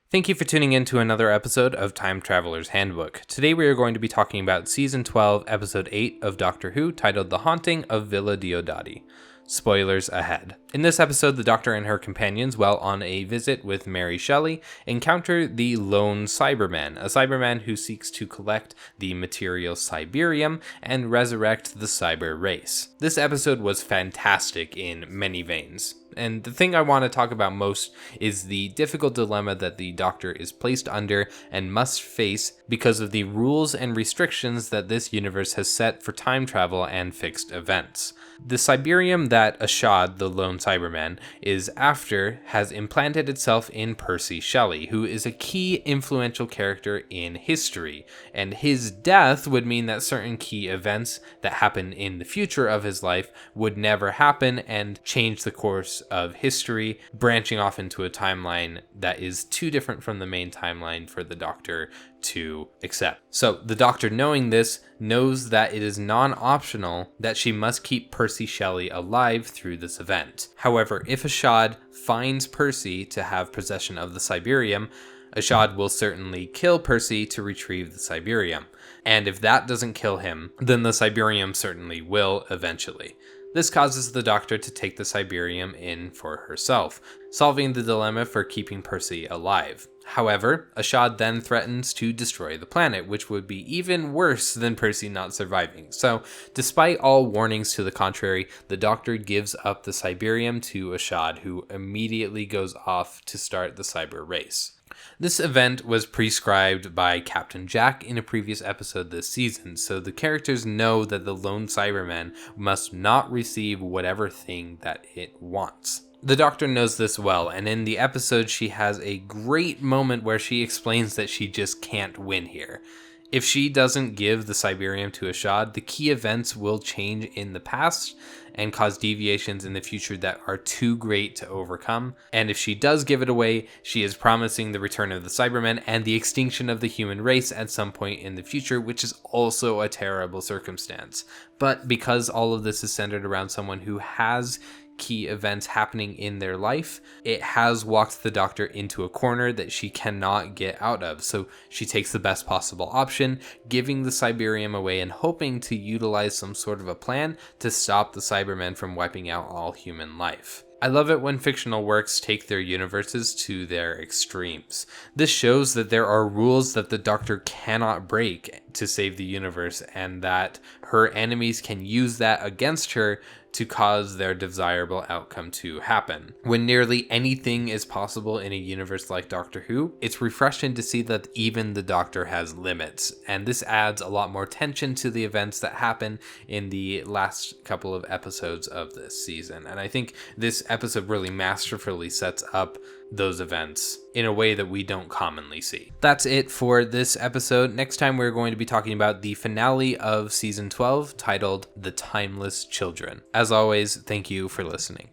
Thank you for tuning in to another episode of Time Traveler's Handbook. Today we are going to be talking about Season 12, Episode 8 of Doctor Who, titled The Haunting of Villa Diodati. Spoilers ahead. In this episode, the Doctor and her companions, while on a visit with Mary Shelley, encounter the lone Cyberman, a Cyberman who seeks to collect the material Cyberium and resurrect the Cyber race. This episode was fantastic in many veins. And the thing I want to talk about most is the difficult dilemma that the Doctor is placed under and must face because of the rules and restrictions that this universe has set for time travel and fixed events. The Cyberium that Ashad, the lone Cyberman, is after has implanted itself in Percy Shelley, who is a key influential character in history, and his death would mean that certain key events that happen in the future of his life would never happen and change the course of history, branching off into a timeline that is too different from the main timeline for the Doctor to accept. So the Doctor, knowing this, knows that it is non-optional that she must keep Percy Shelley alive through this event. However, if Ashad finds Percy to have possession of the Cyberium, Ashad will certainly kill Percy to retrieve the Cyberium. And if that doesn't kill him, then the Cyberium certainly will eventually. This causes the Doctor to take the Cyberium in for herself, solving the dilemma for keeping Percy alive. However, Ashad then threatens to destroy the planet, which would be even worse than Percy not surviving. So, despite all warnings to the contrary, the Doctor gives up the Cyberium to Ashad, who immediately goes off to start the Cyber race. This event was prescribed by Captain Jack in a previous episode this season, so the characters know that the lone Cyberman must not receive whatever thing that it wants. The Doctor knows this well, and in the episode she has a great moment where she explains that she just can't win here. If she doesn't give the Cyberium to Ashad, the key events will change in the past and cause deviations in the future that are too great to overcome. And if she does give it away, she is promising the return of the Cybermen and the extinction of the human race at some point in the future, which is also a terrible circumstance. But because all of this is centered around someone who has key events happening in their life, it has walked the Doctor into a corner that she cannot get out of. So she takes the best possible option, giving the Cyberium away and hoping to utilize some sort of a plan to stop the Cybermen from wiping out all human life. I love it when fictional works take their universes to their extremes. This shows that there are rules that the Doctor cannot break to save the universe, and that her enemies can use that against her to cause their desirable outcome to happen. When nearly anything is possible in a universe like Doctor Who, it's refreshing to see that even the Doctor has limits, and this adds a lot more tension to the events that happen in the last couple of episodes of this season. And I think this episode really masterfully sets up those events in a way that we don't commonly see. That's it for this episode. Next time we're going to be talking about the finale of Season 12, titled The Timeless Children. As always, thank you for listening.